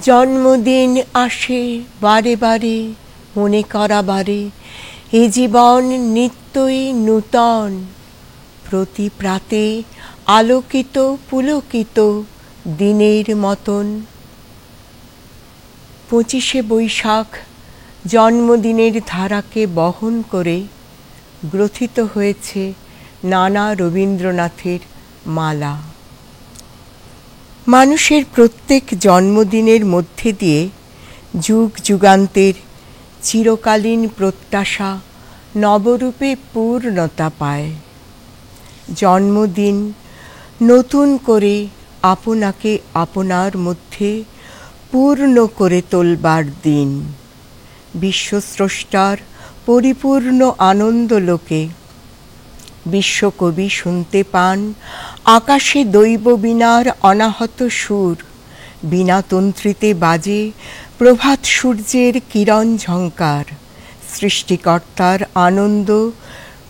জন্মদিন আসে বারে বারে মনে করা বারে, এ জীবন নিত্যই নূতন। প্রতি প্রাতে আলোকিত পুলকিত দিনের মতন। 25শে বৈশাখ জন্মদিনের ধারাকে বহন করে গ্রথিত হয়েছে নানা রবীন্দ্রনাথের মালা। মানুষের প্রত্যেক জন্মদিনের মধ্যে দিয়ে যুগ যুগান্তের চিরকালীন প্রত্যাশা নবরূপে পূর্ণতা পায়। জন্মদিন নতুন করে আপনাকে আপনার মধ্যে পূর্ণ করে তোলবার দিন। বিশ্বস্রষ্টার পরিপূর্ণ আনন্দলোকে বিশ্বকবি শুনতে পান আকাশে দৈব বীণার অনাহত সুর। বীণাতন্ত্রীতে বাজে প্রভাত সূর্যের কিরণ ঝঙ্কার। সৃষ্টিকর্তার আনন্দ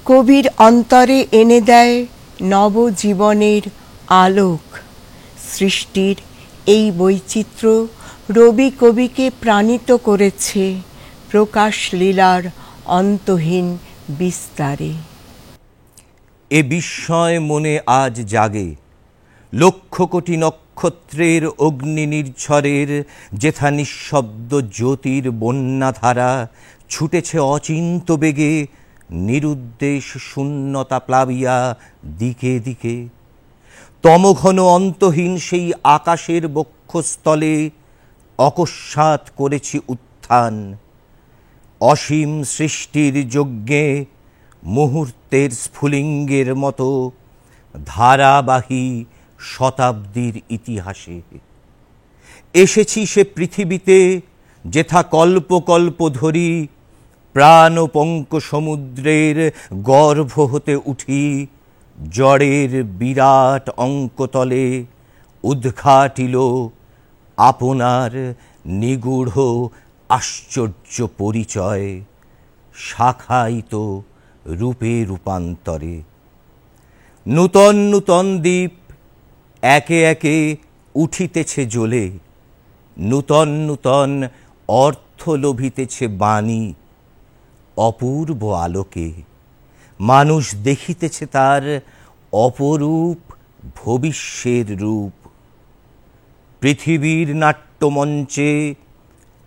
কবির অন্তরে এনে দেয় নবজীবনের আলোক। সৃষ্টির এই বৈচিত্র্য রবি কবিকে প্রাণিত করেছে প্রকাশ লীলার অন্তহীন বিস্তারে। এ বিস্ময় মনে আজ জাগে, লক্ষ কোটি নক্ষত্রের অগ্নি নির্ঝরের যেথা নিঃশব্দ জ্যোতির বন্যাধারা ছুটেছে অচিন্ত বেগে, নিরুদ্দেশ শূন্যতা প্লাবিয়া দিকে দিকে। তমঘন অন্তহীন সেই আকাশের বক্ষস্থলে অকস্মাৎ করেছি উত্থান, অসীম সৃষ্টির যজ্ঞে মুহূর্তের স্ফুলিঙ্গের মতো ধারাবাহী শতাব্দীর ইতিহাসে। এসেছি সে পৃথিবীতে যেথা কল্প কল্প ধরি প্রাণপঙ্ক সমুদ্রের গর্ভ হতে উঠি, জড়ের বিরাট অঙ্কতলে উদ্ঘাটিল আপনার নিগূঢ় আশ্চর্য পরিচয়, শাখায়িত রূপে রূপান্তরে। নূতন নূতন দ্বীপ একে একে উঠিতেছে জ্বলে, নূতন নূতন অর্থ লোভিতেছে বাণী, অপূর্ব আলোকে মানুষ দেখিতেছে তার অপরূপ ভবিষ্যের রূপ। পৃথিবীর নাট্যমঞ্চে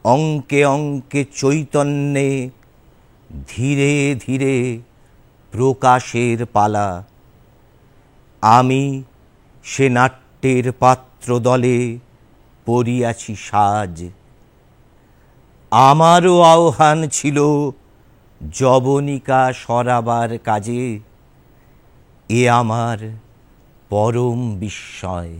অঙ্কে অঙ্কে চৈতন্যে ধীরে ধীরে প্রকাশের পালা। আমি সে নাট্যের পাত্র দলে পড়িয়াছি সাজ। আমারও আহ্বান ছিল যবনিকা সরাবার কাজে, এ আমার পরম বিস্ময়।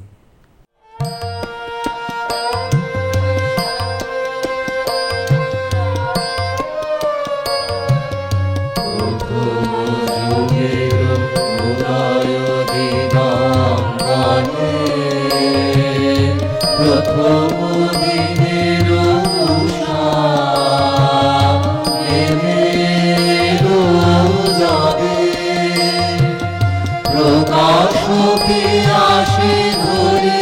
প্রকাশকে আসে ধরে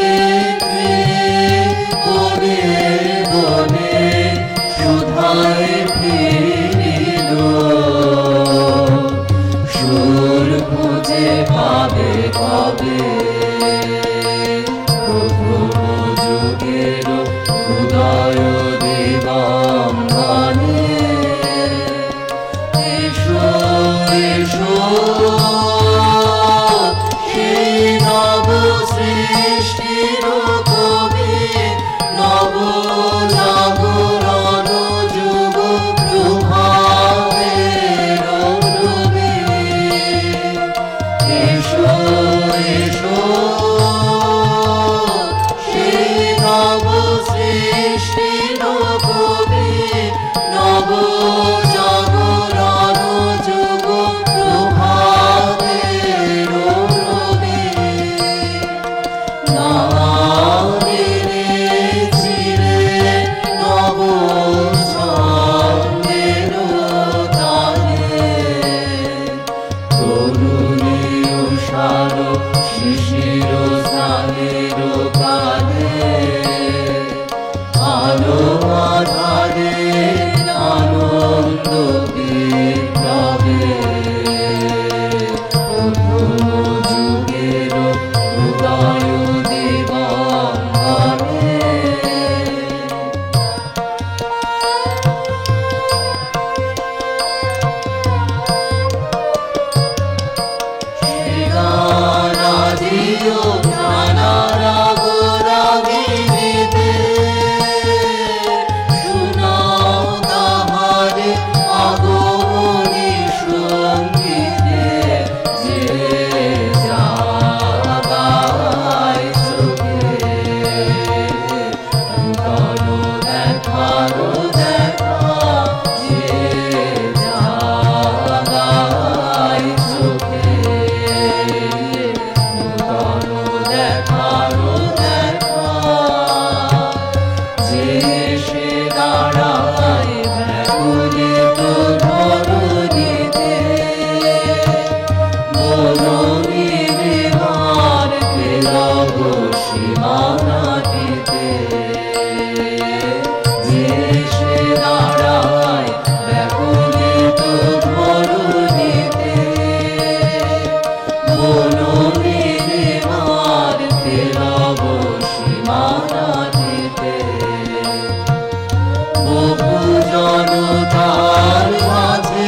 বহু জনতার মাঝে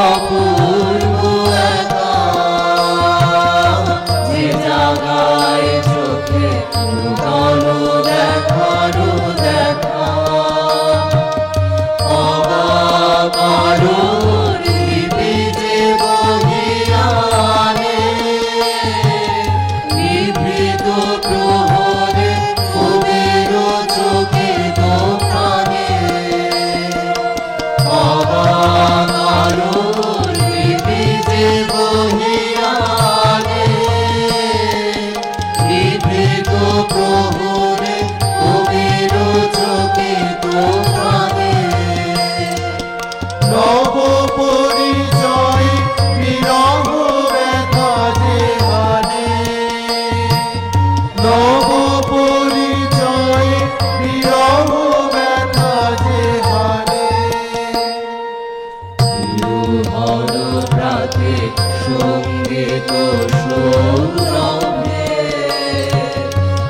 অপূর্ব একা, যে জাগায় চোখে নূতন দেখারও দেখা, অবাক আলোর লিপি যে বহিয়া আনে, নিভৃত প্রহরে কবির চোখে দোকানে, অবাক আলোর লিপি যে বহিয়া আনে, নিভৃত প্রহরে কবির চোখে দোকানে। নব পরিচয় বিরহ ব্যথা যে হানে, নব পরিচয় বিরহ ব্যথা যে হানে। বিরহর প্রাতে সঙ্গীত সৌরভে,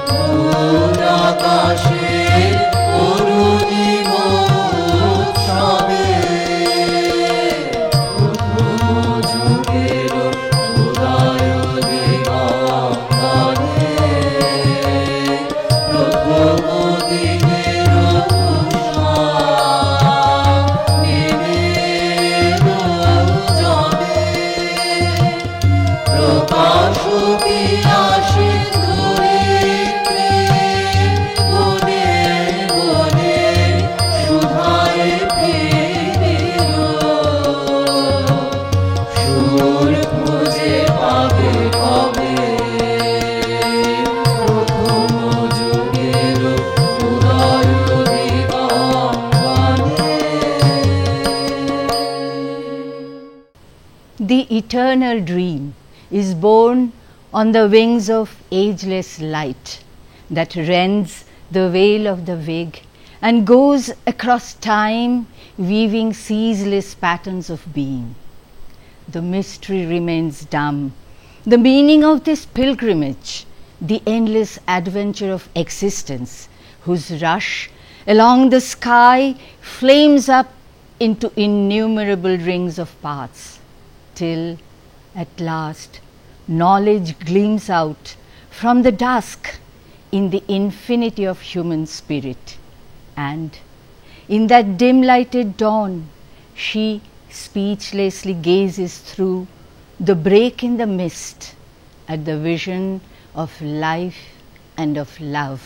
দূর আকাশে অরুণিম উৎসবে, প্রথম যুগের উদয় দিগম্বরে, প্রথম দিনের উষা নেমে এলো যবে, প্রকাশ পিয়াসে ধরিত্রী বনে বনে সুধায় ফিরিল, সুর খুঁজে পাবে কবে, প্রথম যুগের উদয় দিগম্বরে। The eternal dream is born on the wings of ageless light that rends the veil of the wig and goes across time, weaving ceaseless patterns of being. The mystery remains dumb. The meaning of this pilgrimage, the endless adventure of existence, whose rush along the sky flames up into innumerable rings of paths, till at last knowledge gleams out from the dusk in the infinity of human spirit, and in that dim lighted dawn she speechlessly gazes through the break in the mist at the vision of life and of love,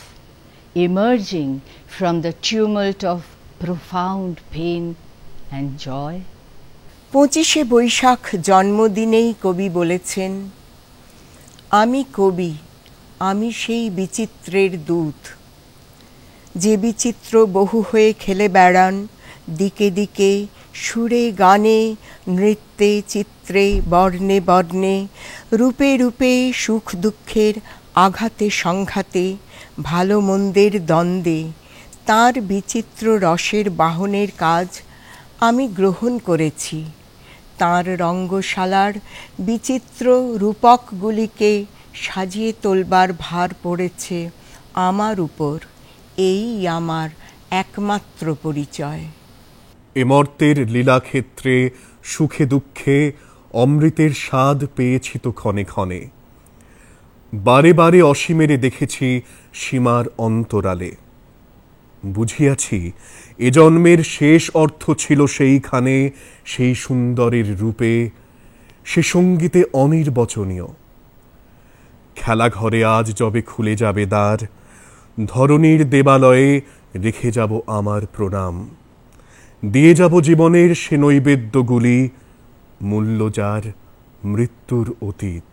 emerging from the tumult of profound pain and joy. 25শে Boishakh জন্মদিনেই কবি বলেছেন, আমি কবি, আমি সেই বিচিত্রের দূত, যে বিচিত্র বহু হয়ে খেলে বেড়ান দিকে দিকে, সুরে গানে নৃত্যে চিত্রে বর্ণে বর্ণে, রূপে রূপে সুখ দুঃখের আঘাতে সংঘাতে, ভালো মন্দের দ্বন্দ্বে, তাঁর বিচিত্র রসের বাহনের কাজ আমি গ্রহণ করেছি। তাঁর রঙ্গশালার বিচিত্র রূপকগুলিকে সাজিয়ে তোলবার ভার পড়েছে আমার উপর, এই আমার একমাত্র পরিচয়। এমর্তের লীলাক্ষেত্রে সুখে দুঃখে অমৃতের স্বাদ পেয়েছি তো ক্ষণে ক্ষণে, বারে বারে অসীমেরে দেখেছি সীমার অন্তরালে, বুঝিয়াছি এ জন্মের শেষ অর্থ ছিল সেইখানে, সেই সুন্দরের রূপে, সে সঙ্গীতে অনির্বচনীয়। খেলাঘরে আজ যবে খুলে যাবে দ্বার, ধরণীর দেবালয়ে রেখে যাব আমার প্রণাম, দিয়ে যাব জীবনের সে নৈবেদ্যগুলি, মূল্য যার মৃত্যুর অতীত।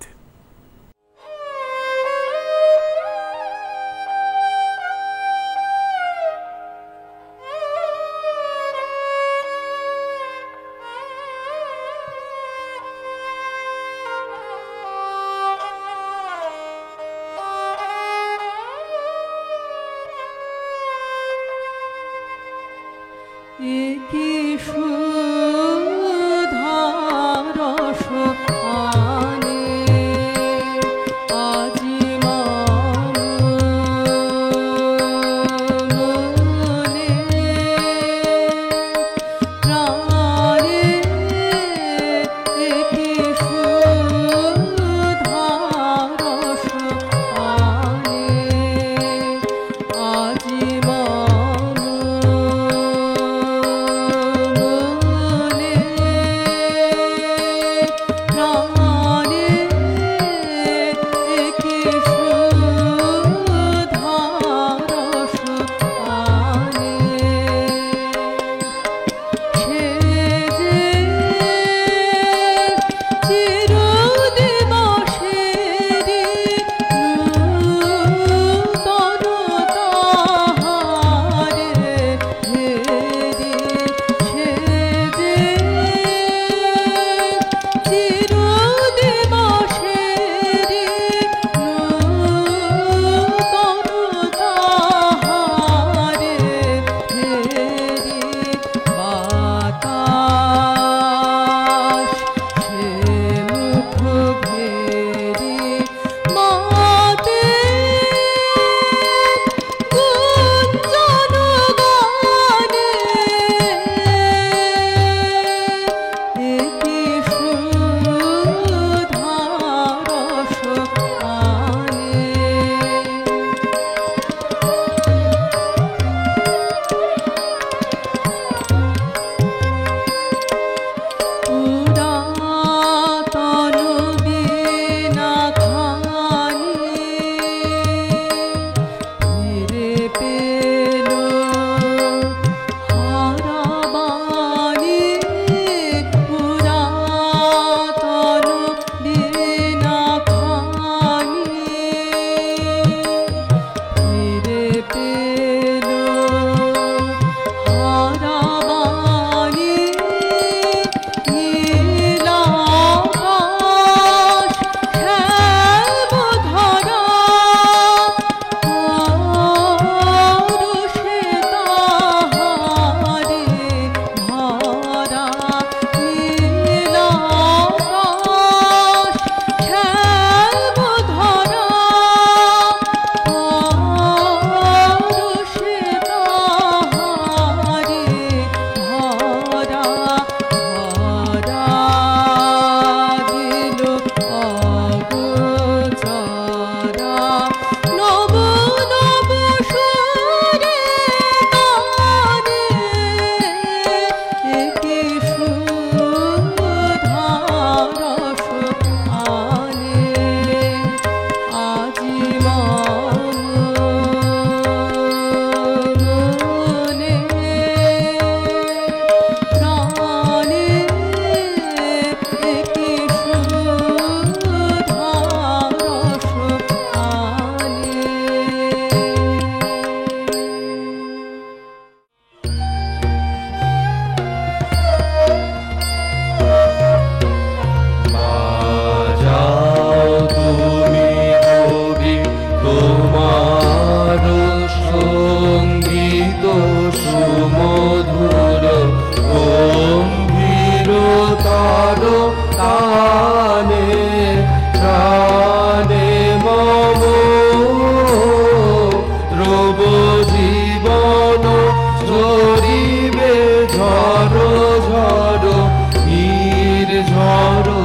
ঝরিবে ঝড়ো ঝড়ো নীর ঝড়ো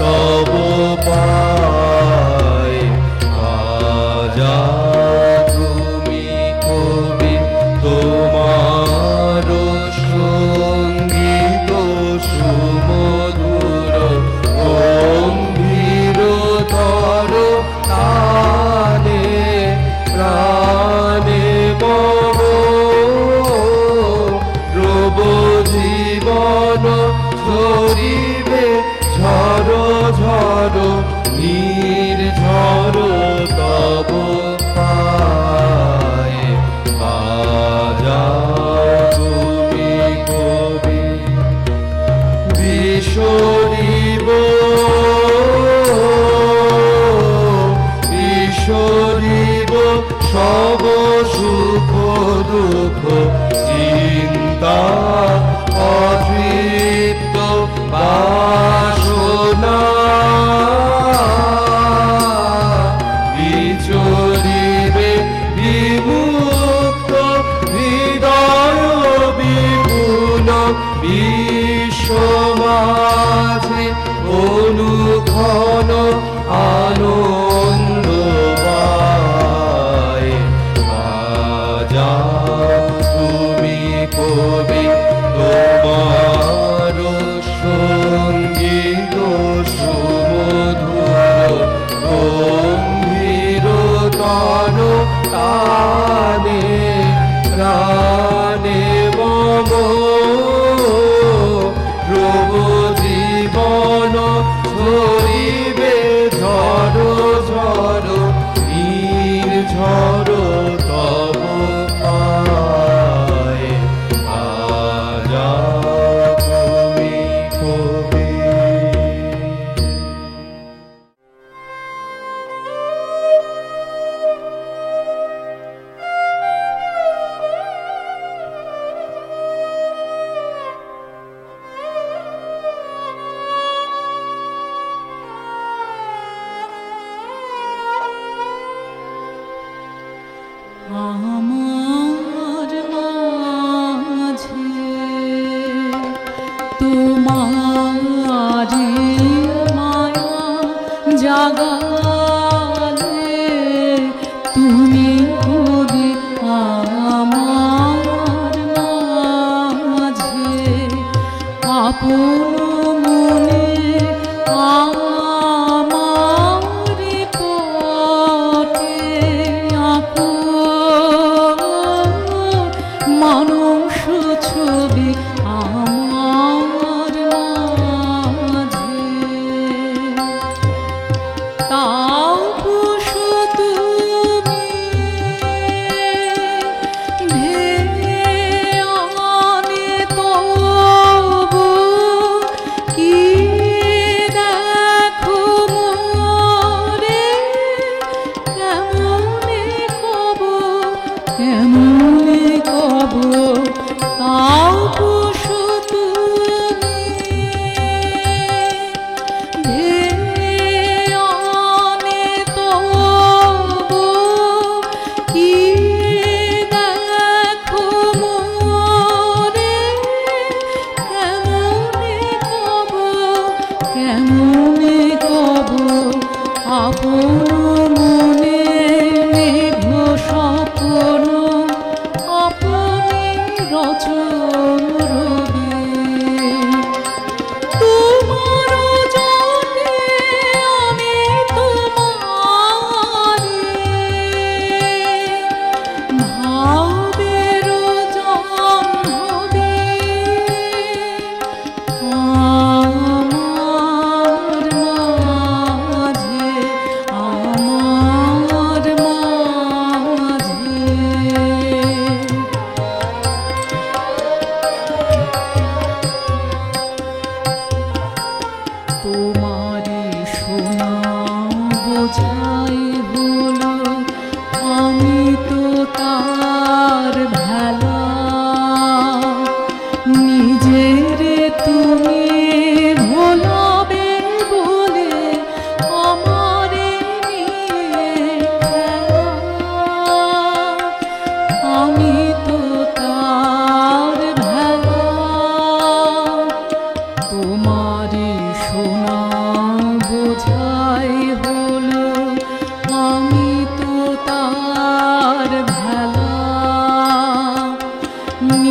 তব পায় আজা তুমি কবি তোমার সঙ্গীত সুমধুর গম্ভীরতর তানে প্রাণে মম রব জীবন ঝরিবে ঝড়ো ঝড়ো নীর ঝড়ো তব পায় বাজা তুমি কবি বিশরিব বিশরিব সব সুখ দুঃখ চিন্তা অতৃপ্ত বাসনা বিচরিবে বিমুক্ত হৃদয় বিপুল বিশ্বমাঝে অনুক্ষণ আনন্দ পায় আজা তুমি কবি তোমার সঙ্গীত সুমধুর গম্ভীরতর তানে প্রাণে মম রব জীবন ঝরিবে ঝড়ো ঝড়ো নীর ঝড়ো তব পায় আজা তুমি কবি আমার মাঝে তোমারি মায়া জাগালে তুমি কবি আমার মাঝে আপন মনে আমারি পটে মানুষ ছবি আমার মাঝে তাও পুষো তুমি ধ্যানে তবু কি দেখো মোরে কেমনে কব কেমনে কব তাও পুষো তুমি ধ্যানে তবু কি দেখো মোরে কেমনে কব আপন মনে মেঘ স্বপ্ন আপনি রচন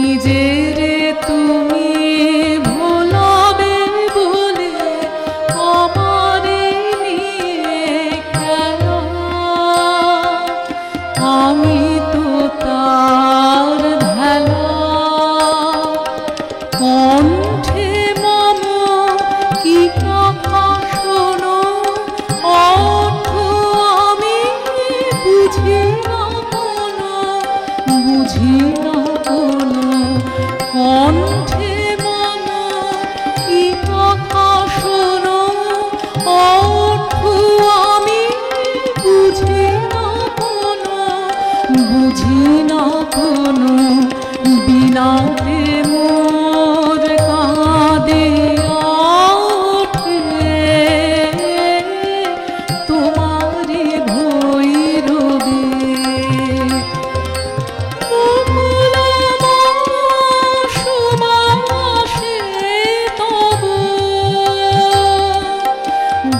নিজের তুমি ভোলাবে বলে আমারে নিয়ে খেলা, আমি তো তার ভেলা। কণ্ঠে মম কি কথা শোনো, অর্থ আমি বুঝি না কোনো, বুঝি না কোনো। কণ্ঠে মম কি কথা শোনো, অর্থ আমি বুঝি না কোনো, বুঝি না কোনো। বিনাতে মোর কাঁদে ওঠে, তোমারে ভৈরবে। সুবাসে তব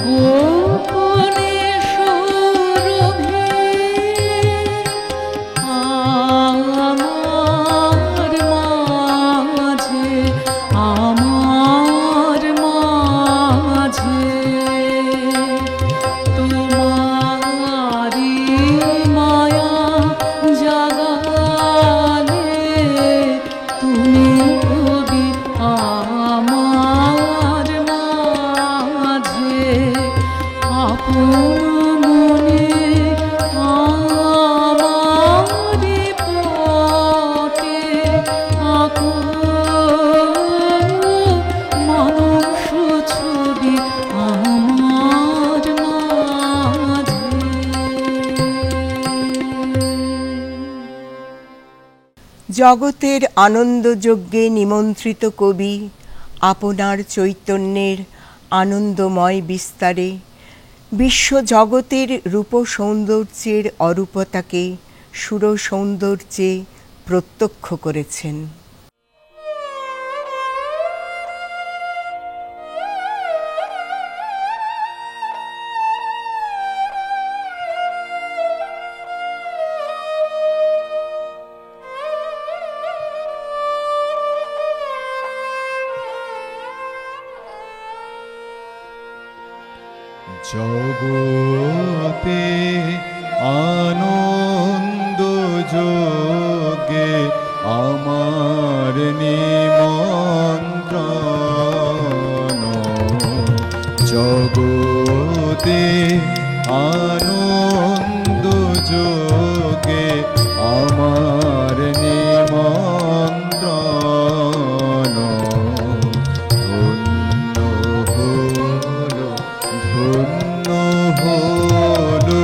গোপনে সৌরভে, আমার মাঝে, আমার মাঝে তোমারি মায়া জাগালে, তুমি কবি আমার মাঝে। আপন মনে আমারি পথে আঁকো মানুষ ছবি আমার মাঝে। জগতের আনন্দযজ্ঞে নিমন্ত্রিত কবি আপনার চৈতন্যের আনন্দময় বিস্তারে বিশ্বজগতের রূপ সৌন্দর্যের অরূপতাকে সুর সৌন্দর্যে প্রত্যক্ষ করেছেন। জগতে আনন্দ যোগে আমার নিমন্ত্রণ, জগতে আনন্দ যোগে আমার নিমন্ত্রণ। ধন্য হলো, ধন্য হলো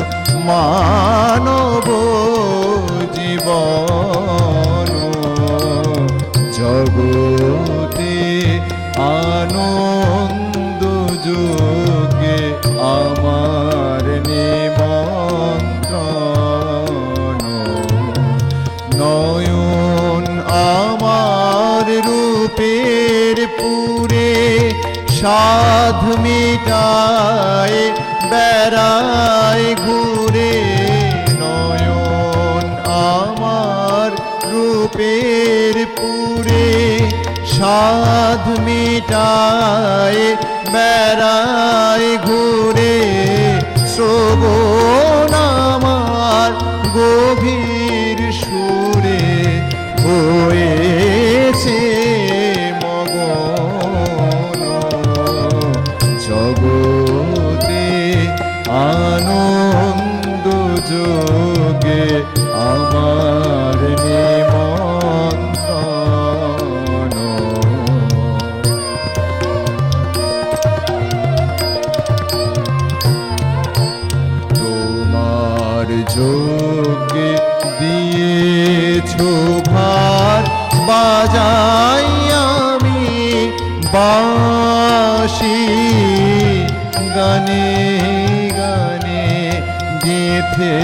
মানব জীবন, জগতে আনন্দ যোগে আমার নিমন্ত্রণ। নয়ন আমার রূপের পুরে সাধ মিটায় বেড়ায় ঘুরে, নয়ন আমার রূপের পুরে সাধ মিটায় বেড়ায় ঘুরে। শ্রবণ আমার গভীর সুরে হয়েছে মগন, জগতে আনন্দ যোগে আমার নিমন্ত্রণ। তোমার যোগে দিয়েছো ভার, বাজাই আমি বাঁশি, গানে গানে গেথে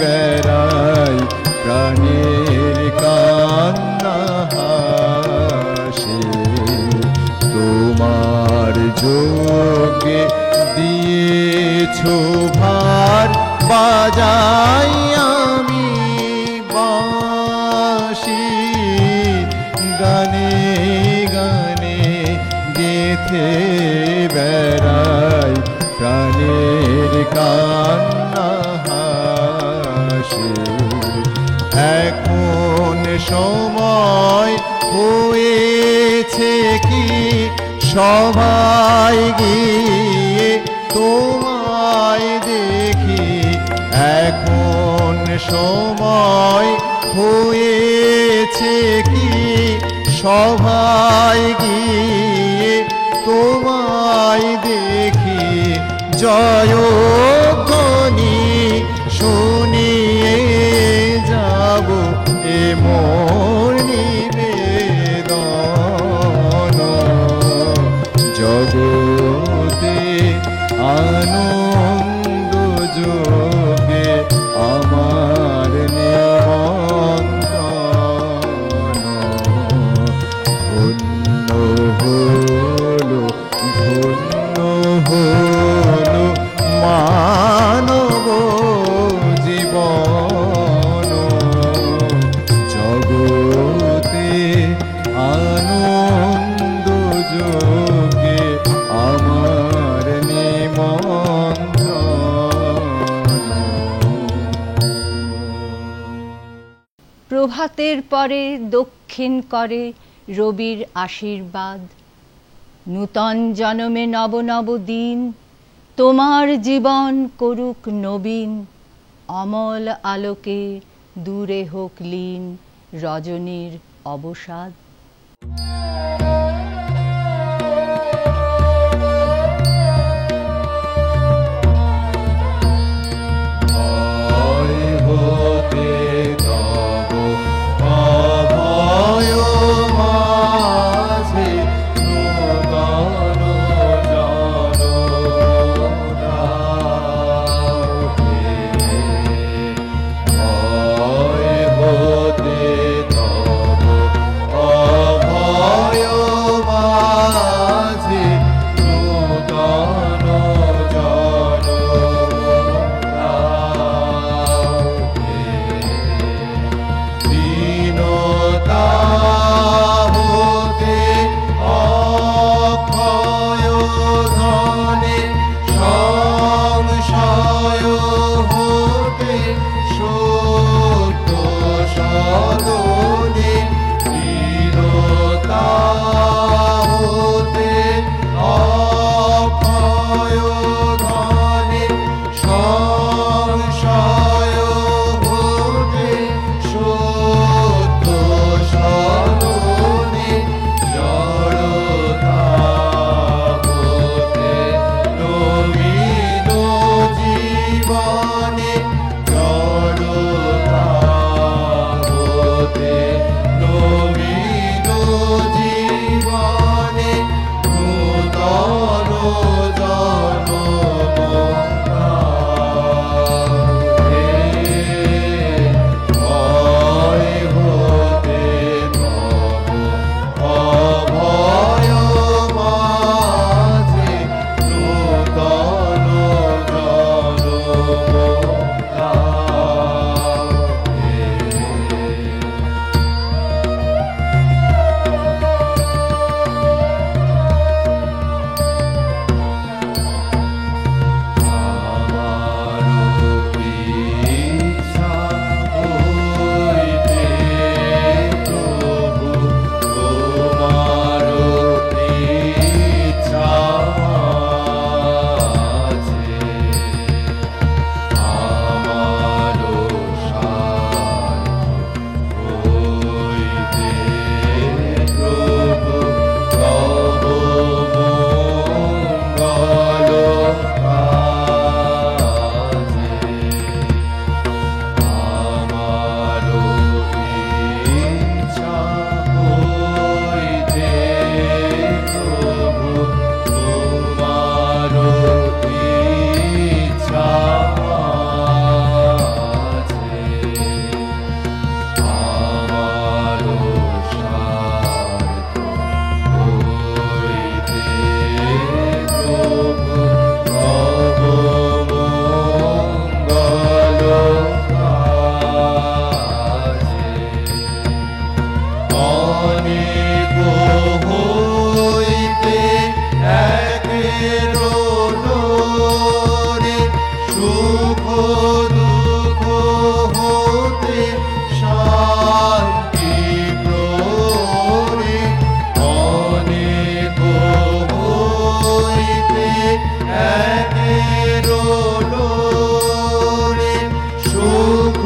বেড়াই প্রাণের কান্না হাসে। তোমার যোগে দিয়েছো ভার, বাজাই আমি বাঁশি, গানে গানে গেথে বেড়াই প্রাণের কান্না হাসে। এখন সময় হয়েছে কি সবাই গিয়ে তোমায় দেখি, এখন সময় হয়েছে কি সবাই গিয়ে তোমায় দেখি। জয়ধ্বনি শুনিয়ে যাব এ মোর নিবেদন। জগতে আনন্দ যোগে আমার নিমন্ত্রণ। ধন্য হলো ধন্য হলো মানব জীবন। জগতে আনন্দ যোগে আমার নিমন্ত্রণ। প্রভাতের পরে দক্ষিণ করে রবির আশীর্বাদ। নূতন জনমে নব নব দিন তোমার জীবন করুক নবীন। অমল আলোকে দূরে হোক লীন রজনীর অবসাদ। ভয় হতে তব অভয় মাঝে নূতন জনরাতে। ভয় হতে তব অভয় অনেক হইতে একের লোরে সুখ দুঃখ হতে শান্তি প্ররে অনেক হইতে একের লোরে সুখ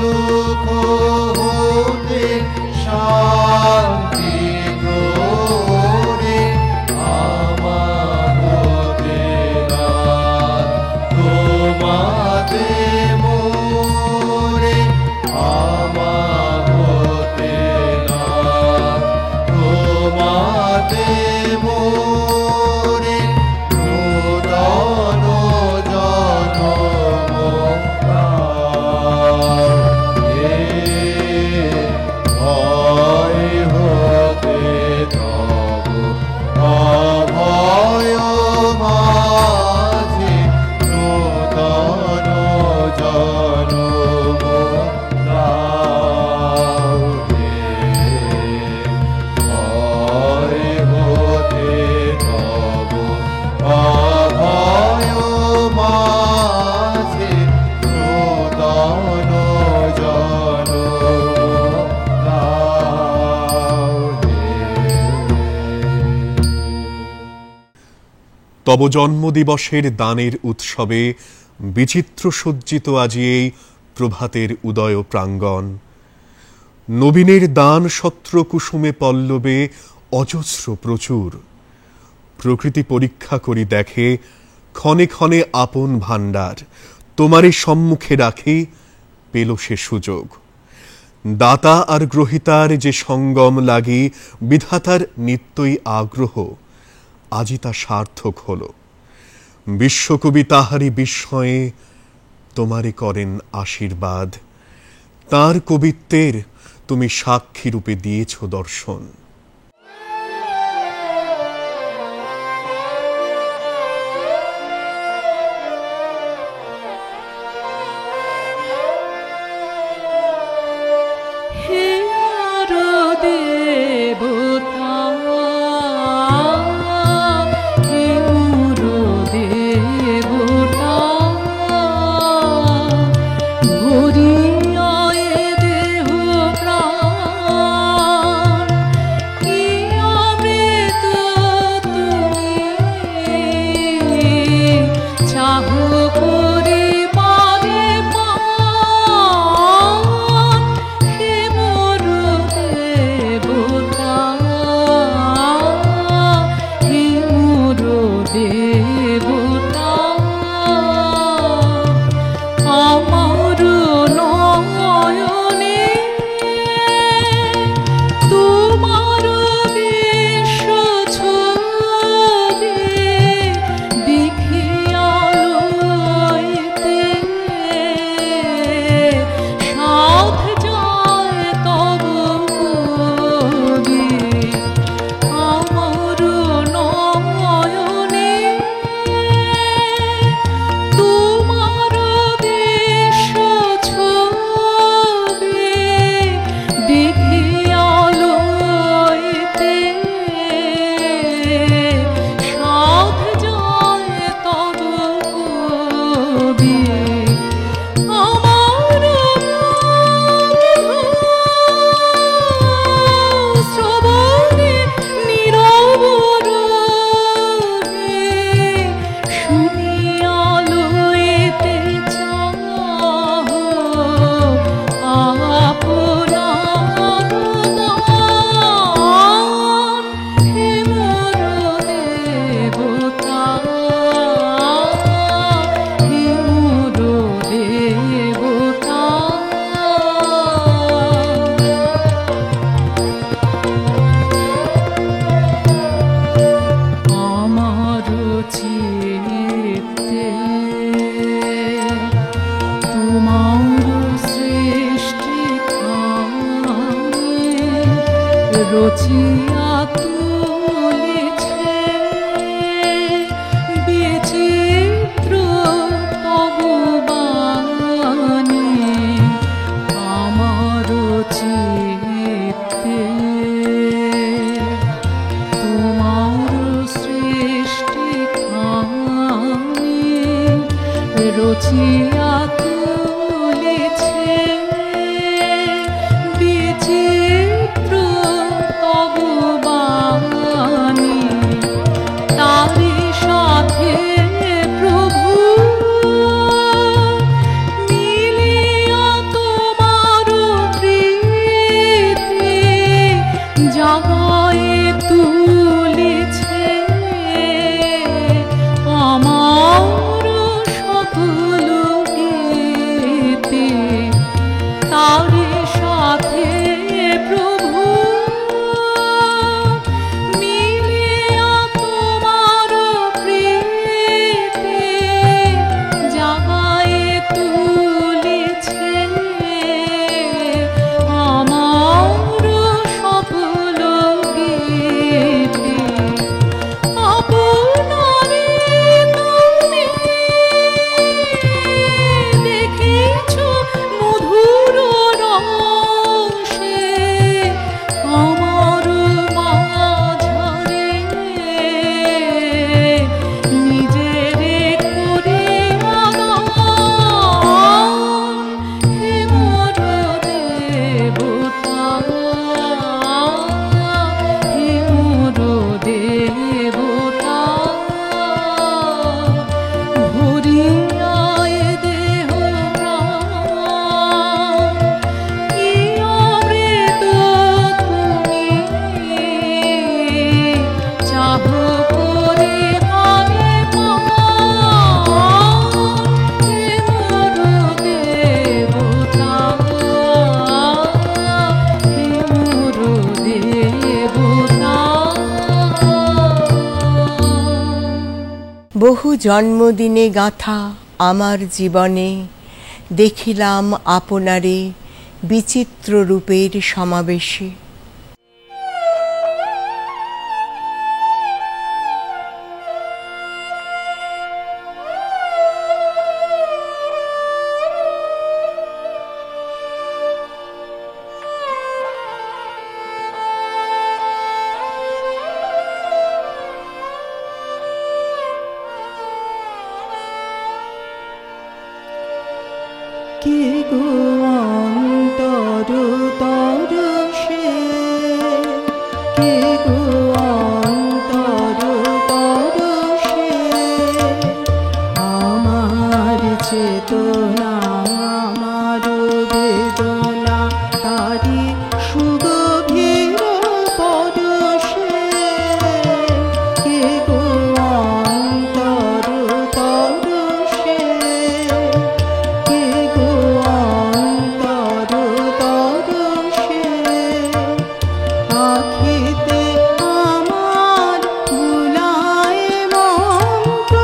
দুঃখ হতে শান্তি প্ররে আমার হতে না তোমাতে মোরে আমার হতে না তোমাতে মোরে নূতন জনম ভয় হতে তব অভয় মাঝে নূতন জনম দাও হে। ভয় হতে তব অভয় মাঝে নূতন জনম দাও হে। তব জন্মদিবসের দানের উৎসবে বিচিত্র সজ্জিত আজি এই প্রভাতের উদয় প্রাঙ্গণ। নবীনের দান সত্র কুসুমে পল্লবে অজস্র প্রচুর। প্রকৃতি পরীক্ষা করি দেখে ক্ষণে ক্ষণে আপন ভাণ্ডার তোমারে সম্মুখে রাখি পেল সে সুযোগ। দাতা আর গ্রহিতার যে সঙ্গম লাগি বিধাতার নিত্যই আগ্রহ আজি তা সার্থক হল। বিশ্বকবি তাহারি বিস্ময়ে তোমারে করেন আশীর্বাদ। তার কবিত্বের তুমি সাক্ষী রূপে দিয়েছ দর্শন। হে দেবতা, হে দেবতা, ভরিয়া এ দেহ প্রাণ, কি অমৃত তুমি চাহ করি পারে পান। হে মোর দেবতা, হে মোর দেবতা, আমার নয়নে তোমার বিশ্ব ছবি দেখিয়া লইতে সাধ যায় তব কবি। আমার নয়নে তোমার বিশ্ব ছবি দেখিয়া লইতে সাধ যায় তব কবি। আমার শ্রবণে নীরব রহে শুনিয়া লইতে চাহ আপনার দান। হে মোর দেবতা, হে মোর দেবতা, আমার চিত্তে তোমার সৃষ্টি খানি রচিয়া তুলেছে বিচিত্র তব বাণী। আমার চিত্তে সাজিয়া তুলেছে বিচিত্র তব বাণী, তারি সাথে প্রভু মিলিয়া তোমার প্রীতি জাগায় তুলেছে আমার সকল গীতি, তারি সাথে প্রভু মিলিয়া তোমার প্রীতি জাগায় তুলেছে আমার সকল গীতি। আপনারে তুমি দেখেছ মধুর রসে আমার মাঝারে নিজেরে করে আদান, হে মোর দেবতা, হে মোর দেবতা, ভরিয়ায় দেহ প্রাণ, কি অমৃত তুমি চাহ করে আমি পান, হে মোর দেবতা, হে মোর দেবতা। বহু জন্মদিনে গাঁথা আমার জীবনে দেখিলাম আপনারে বিচিত্র রূপের সমাবেশে। কে গো অন্তর তরসে, কে গো অন্তর তরসে, আমার চেতনা আমার বেদনা তারি সুগভীর পরশে, কে গো অন্তর তরসে, কে গো অন্তর তরসে, আখিতে আমার বুলায় মন্ত্র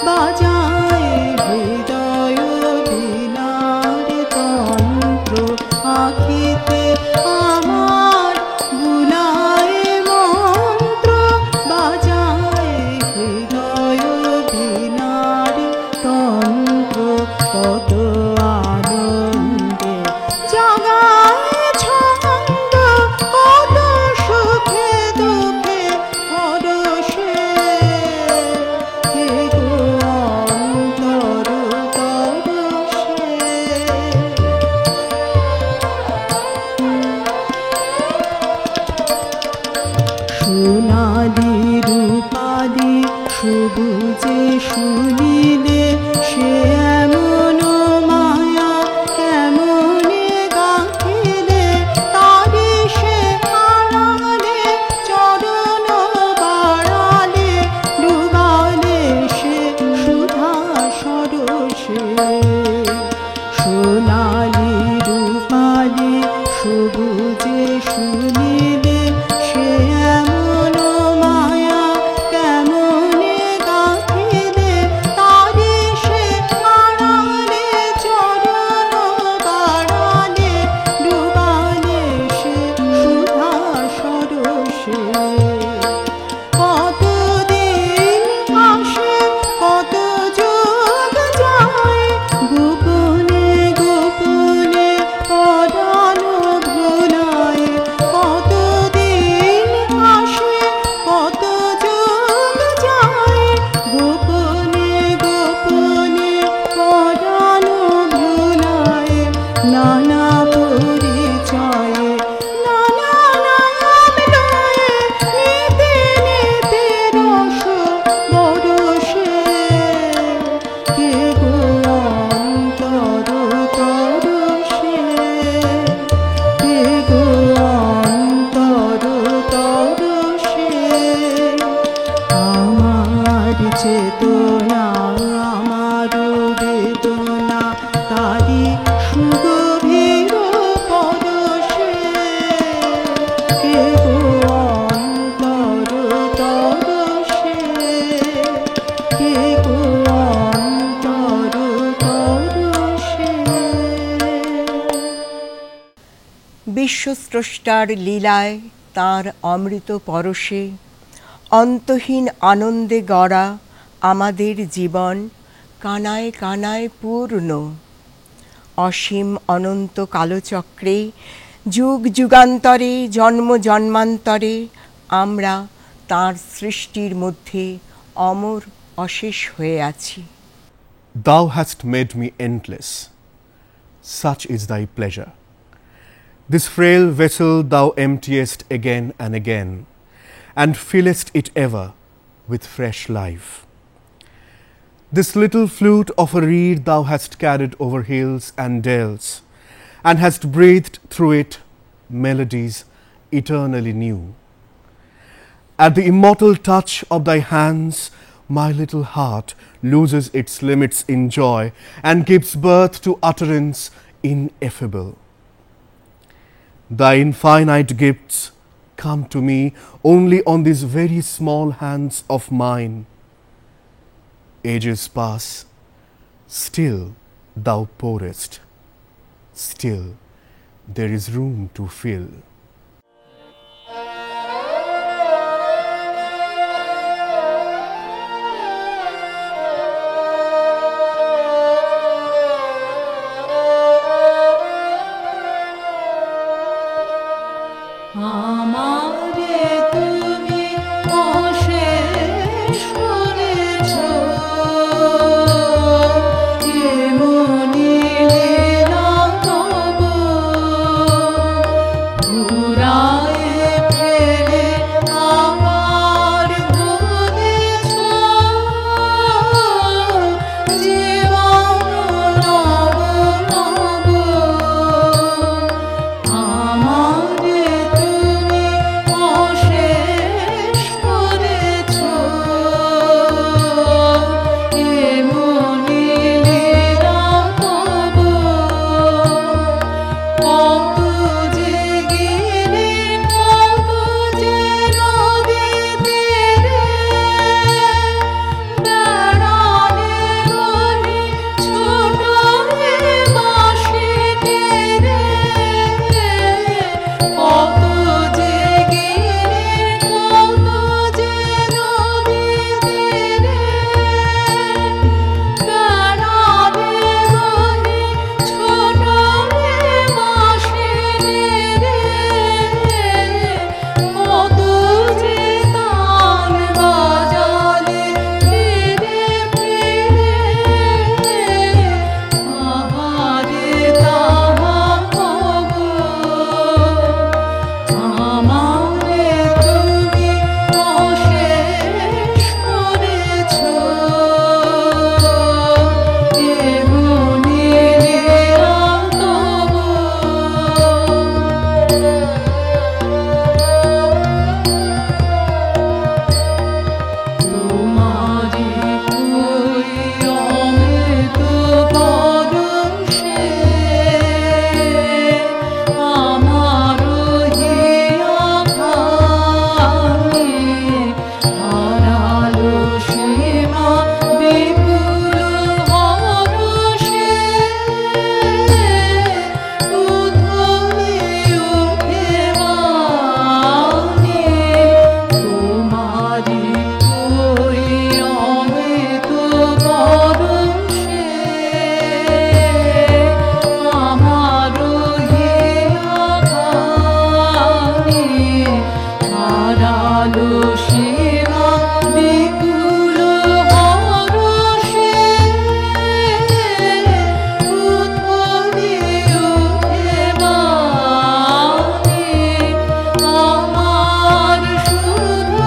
বাজায় হৃদয় বীণার তন্ত্র, আখিতে আমার বুলায় মন্ত্র বাজায় হৃদয় বীণার তন্ত্র, কত আনন্দে জাগায় ছন্দ, কত সুখে দুঃখে হরষে, কে গো অন্তর তরসে। সোনালি রূপালি সবুজে শুনিলে সে এমন মায়া কেমনে গাঁথিলে, তারি সে আড়ালে চরণ বাড়ালে ডুবালে সে সুধা সরসে, সোনালি রূপালি সবুজে শুনিলে সে এমন মায়া কেমনে গাঁথিলে, তারি সে আড়ালে চরণ বাড়ালে ডুবালে সে সুধা সরসে, কতদিন আসে কত যোগ যায় গোপনে গোপনে পরাণ ভুলায়, কতদিন আসে কত যোগ যায় গোপনে গোপনে পরাণ বিশ্বস্রষ্টার লীলায় তাঁর অমৃত পরশে অন্তহীন আনন্দে গড়া আমাদের জীবন কানায় কানায় পূর্ণ। অসীম অনন্ত কালচক্রে যুগ যুগান্তরে জন্ম জন্মান্তরে আমরা তাঁর সৃষ্টির মধ্যে অমর অশেষ হয়ে আছি। Thou hast made me endless, such is thy pleasure. This frail vessel thou emptiest again and again, and fillest it ever with fresh life. This little flute of a reed thou hast carried over hills and dales, and hast breathed through it melodies eternally new. At the immortal touch of thy hands, my little heart loses its limits in joy and gives birth to utterance ineffable. Thy infinite gifts come to me only on these very small hands of mine. Ages pass, still thou pourest, still there is room to fill. আমারে তুমি অশেষ করেছ, এমনি লীলা তব ঘুরায়ে ফেলে আমার ভুলেছ, জীবন নব নব আমারে তুমি অশেষ করেছ, এমনি লীলা তব কত যে গিরি কত যে নদী তীরে বেড়ানে রহি ছোট রে বাঁশি তীরে, কত যে গিরি কত যে নদী তীরে বেড়ানে রহি ছোট রে বাঁশি তীরে, কত যে তান বাজালে ফিরে ফিরে, আহারে তাহা কব আমারে তুমি অশেষ করেছ, এমনি লীলা তব। তোমারি কই অমৃত পরশে আমার হিয়া খানি, হারালো সীমা বিপুল হরষে, উথলি উঠে বাণী, তোমারি কই অমৃত পরশে আমার হিয়া খানি, হারালো সীমা বিপুল হরষে, উথলি উঠে বাণী, আমার শুধু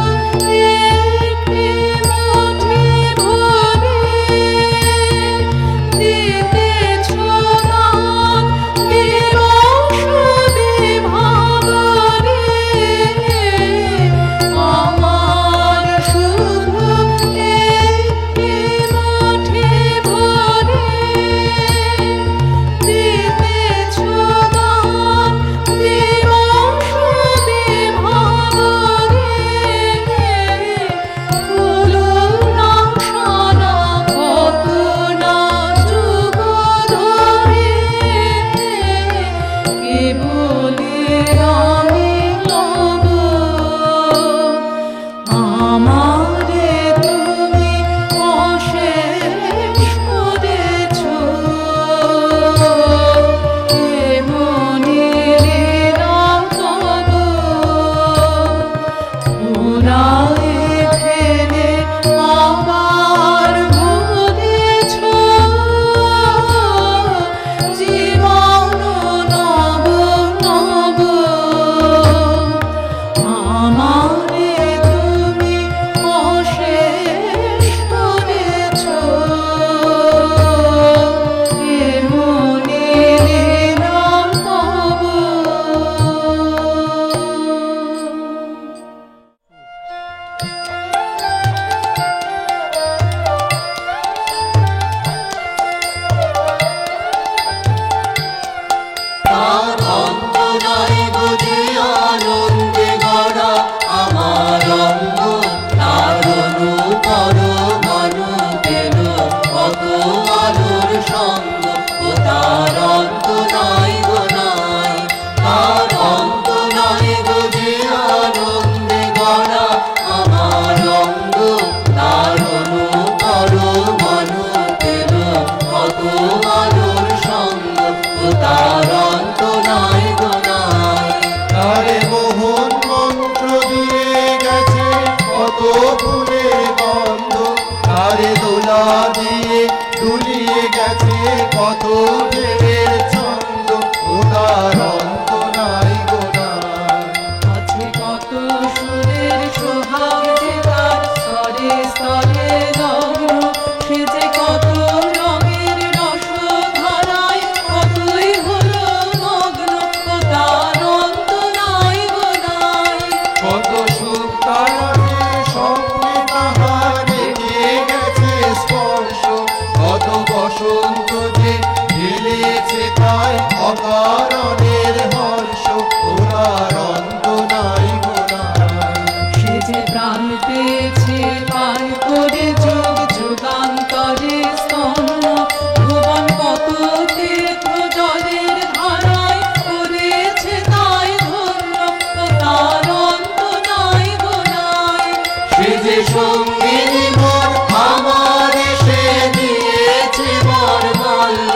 একটি মুঠি ভরে দিতেছ দান বিরসদি ভাবরে, আমার কত ঢেউয়ের ছন্দ উদার অন্ত নাই গো নাই। আছে কত সুরের সোহাগ যে তার স্তরে স্তরে লগ্ন, সে যে কত রঙের রসধারায় কতই হলো মগ্ন, ও তার অন্ত নাই গো নাই। কত সুখ তারাতে স্বপ্নে তাহার রেখে গেছে স্পর্শ, কত বসন্ত যে ঢেলেছে তাই অকারণের হর্ষ, ওরার অন্ত নাই গো নাই। সে যে প্রাণ পেয়েছে পার করে যুগ যুগান্তরে স্তন্য, ভুবন কত তীর্থ জলের ধারায় করেছে তাই ধন্য, ও তার অন্ত নাই গো নাই। সে যে সঙ্গিনী মোর আমার সে দিয়েছে বরমাল্য,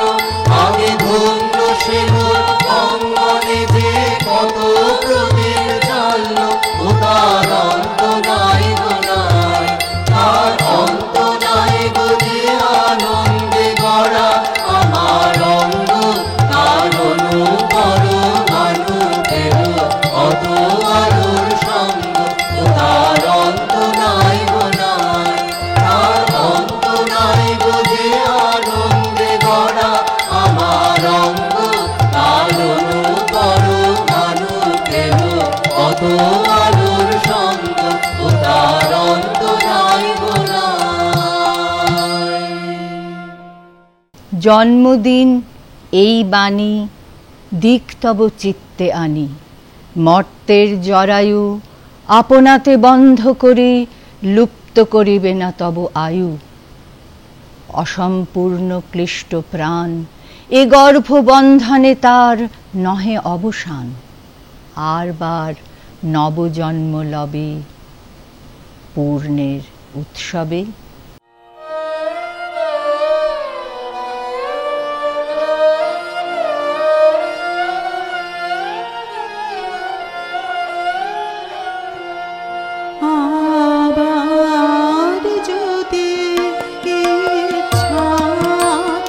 আমি ধন্য সে মোর অঙ্গনে যে কত প্রদীপ জ্বালল, ও তার অন্ত নাই গো নাই। তার অন্ত নাই গো যে আনন্দে গড়া আমার অঙ্গ, তার অনুপর মানু পেল অত আলোর সঙ্গ, ও তার অন্ত নাই গো নাই। তার অন্ত নাই গো যে আনন্দে গড়া আমার অঙ্গ, তার অনুপর মানু পেল অত আলোর সঙ্গ, ও তার অন্ত নাই গো নাই। জন্মদিন এই বাণী দিক তব চিত্তে আনি, মর্তের জরায়ু আপনাতে বন্ধ করে লুপ্ত করিবে না তব আয়ু। অসম্পূর্ণ ক্লিষ্ট প্রাণ এ গর্ভবন্ধনে তার নহে অবসান, আর বার নবজন্ম লবে পূর্ণের উৎসবে। আবার যদি ইচ্ছা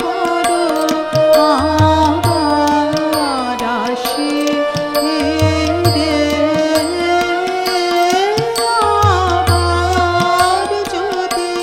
করো আবার আসিবে, আবার যদি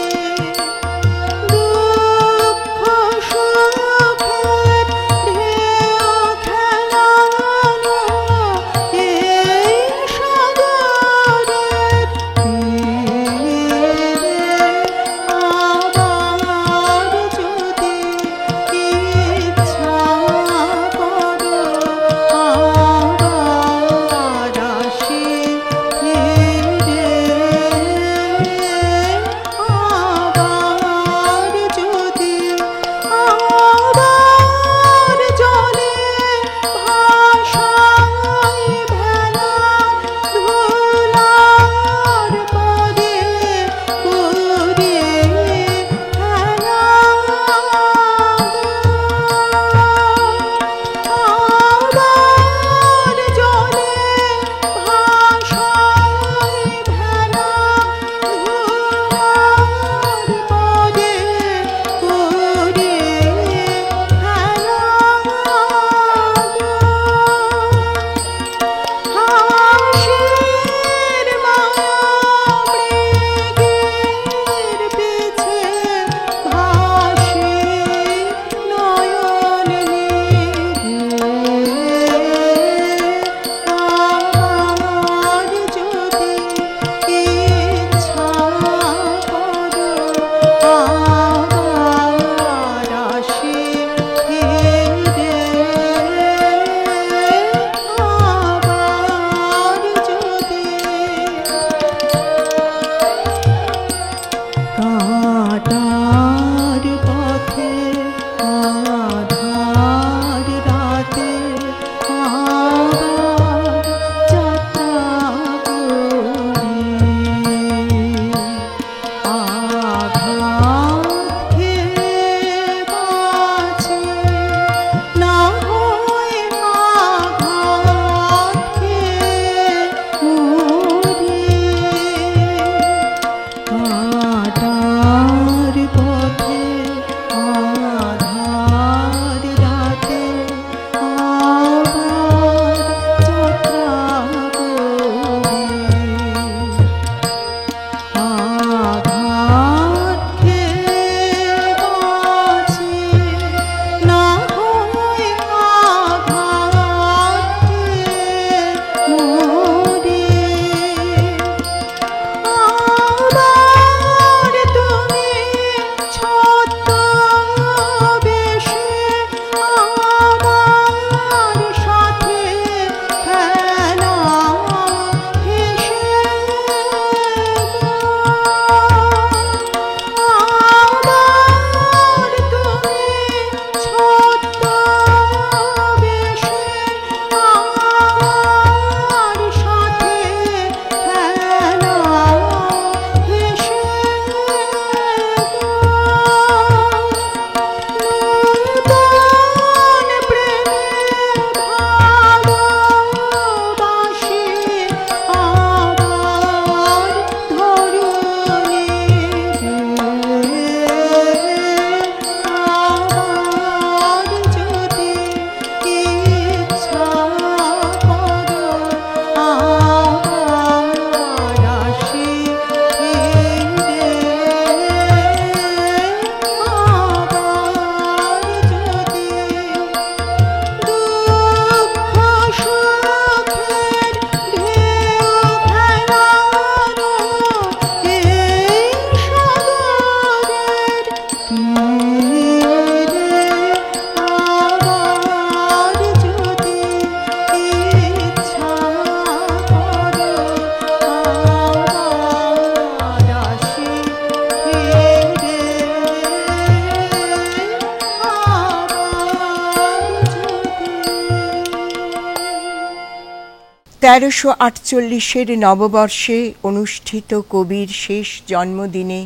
1348 নববর্ষে অনুষ্ঠিত কবির শেষ জন্মদিনে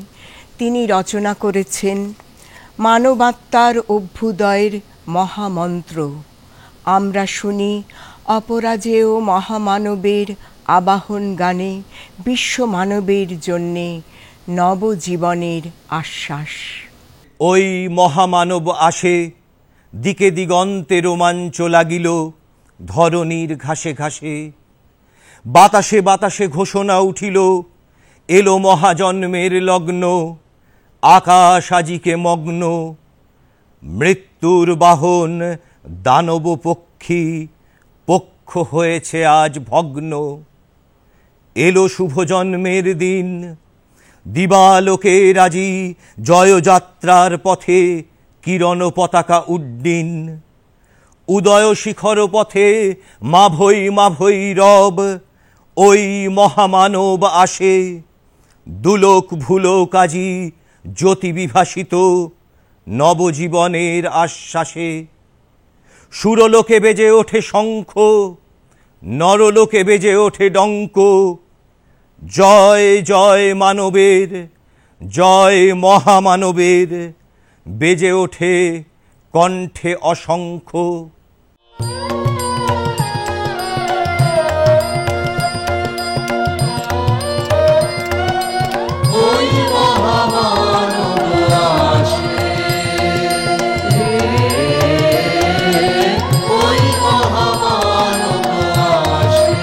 তিনি রচনা করেছেন মানবাত্মার অভ্যুদয়ের মহামন্ত্র। আমরা শুনি অপরাজেয় মহামানবের আবাহন গানে বিশ্ব মানবের জন্যে নবজীবনের আশ্বাস। ওই মহামানব আসে, দিকে দিগন্তে রোমাঞ্চ লাগিল ধরণীর ঘাসে ঘাসে। বাতাসে বাতাসে ঘোষণা উঠিল, এলো মহাজন্মের লগ্ন, আকাশ আজিকে মগ্ন। মৃত্যুর বাহন দানব পক্ষী, পক্ষ হয়েছে আজ ভগ্ন। এলো শুভ জন্মের দিন, দিবালোকে রাজি জয়যাত্রার পথে কিরণ পতাকা উড্ডীন। উদয় শিখর পথে মাভৈ মাভৈ রব, ওই মহামানব আসে। দুলোক ভুলোক আজি জ্যোতি বিভাসিত নবজীবনের আশ্বাসে। সুরলোকে বেজে ওঠে শঙ্খ, নরলোকে বেজে ওঠে ডঙ্ক। জয় জয় মানবের, জয় মহামানবের, বেজে ওঠে কণ্ঠে অসংখ্য। ওই মহামানব আসে, ওই মহামানব আসে।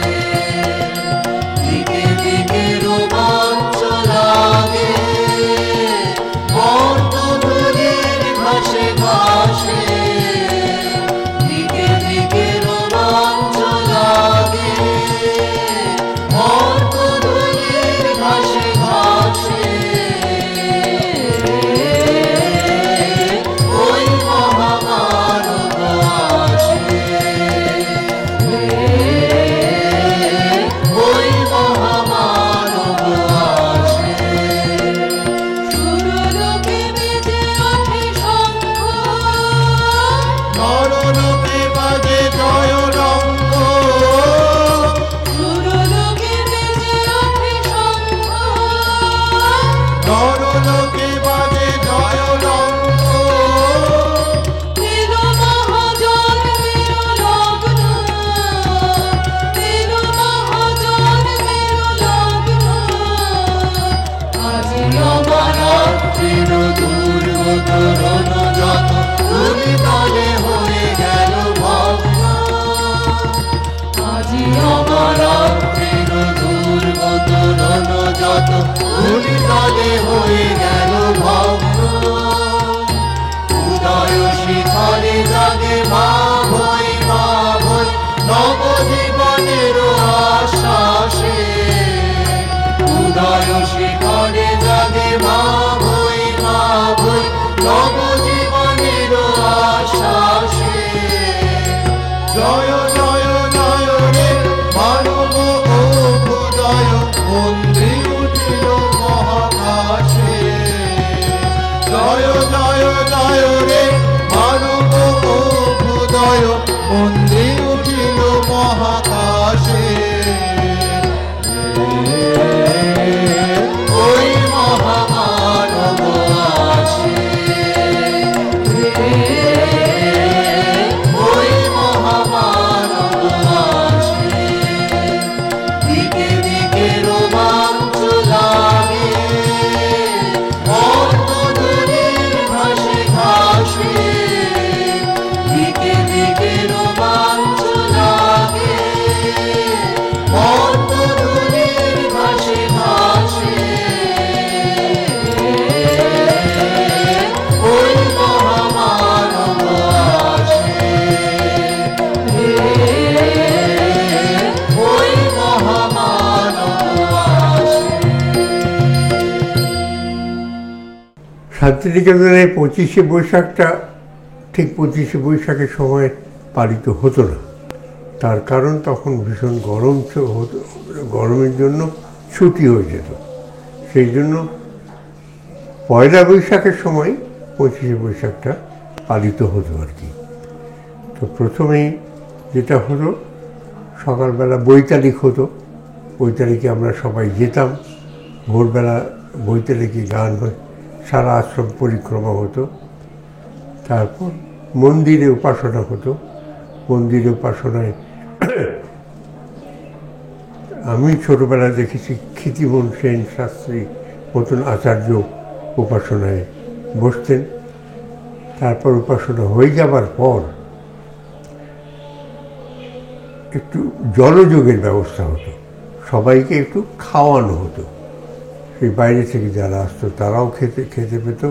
দিকে দিকে রোমাঞ্চ লাগে মর্তধূলির ঘাসে ঘাসে। দিকে দিকে রোমাঞ্চ লাগে মর্তধূলির ঘাসে ঘাসে। ওই মহামানব আসে, ওই মহামানব আসে। সুরলোকে বেজে ওঠে শঙ্খ, নরলোকে বাজে জয় রঙ্গ। সুরলোকে বেজে ওঠে শঙ্খ। নরলোকে বাজে জয় রঙ্গ। এলো মহাজন্মের লগ্ন, এলো মহাজন্মের লগ্ন। আজি আমার রাত্রির দুর্গত রণ যত ধূলি তলে হয়ে গেল ভগ্ন। আজি আমার রাত্রির দুর্গত রণ যত ধূলি তলে হয়ে গেল ভগ্ন। উদয় শিখরে জাগে মা ভৈ নবজীবনের আশ্বাসে। উদয় শিখরে জাগে মা ভৈ নবজীবনের আশ্বাসে। জয় জয় জয় রে মানব অভ্যুদয়, বন্দী উঠিল মহাকাশে। জয় জয় জয় রে মানব অভ্যুদয়, বন্দী উঠিল মহাকাশে। ওই মহামানব আসে, ওই মহামানব আসে। দিকে দিকে রোমাঞ্চ লাগে মর্তধূলির ঘাসে ঘাসে। দিকে দিকে রোমাঞ্চ লাগে মর্তধূলির ঘাসে ঘাসে। ওই মহামানব আসে, ওই মহামানব আসে। শান্তিনিকেতনে 25শে বৈশাখটা ঠিক 25শে বৈশাখের সময় পালিত হতো না। তার কারণ তখন ভীষণ গরম হতো, গরমের জন্য ছুটি হয়ে যেত। সেই জন্য পয়লা বৈশাখের সময় 25শে বৈশাখটা পালিত হতো আর কি। তো প্রথমেই যেটা হলো, সকালবেলা বৈতালিক হতো, বৈতালিকে আমরা সবাই যেতাম, ভোরবেলা বৈতালিকে গান হয়, সারা আশ্রম পরিক্রমা হতো। তারপর মন্দিরে উপাসনা হতো, মন্দিরে উপাসনায় আমি ছোটবেলায় দেখেছি ক্ষিতিমোহন সেন শাস্ত্রী মতন আচার্য উপাসনায় বসতেন। তারপর উপাসনা হয়ে যাবার পর একটু জলযোগের ব্যবস্থা হতো, সবাইকে একটু খাওয়ানো হতো। সেই বাইরে থেকে যারা আসতো তারাও খেতে পেত,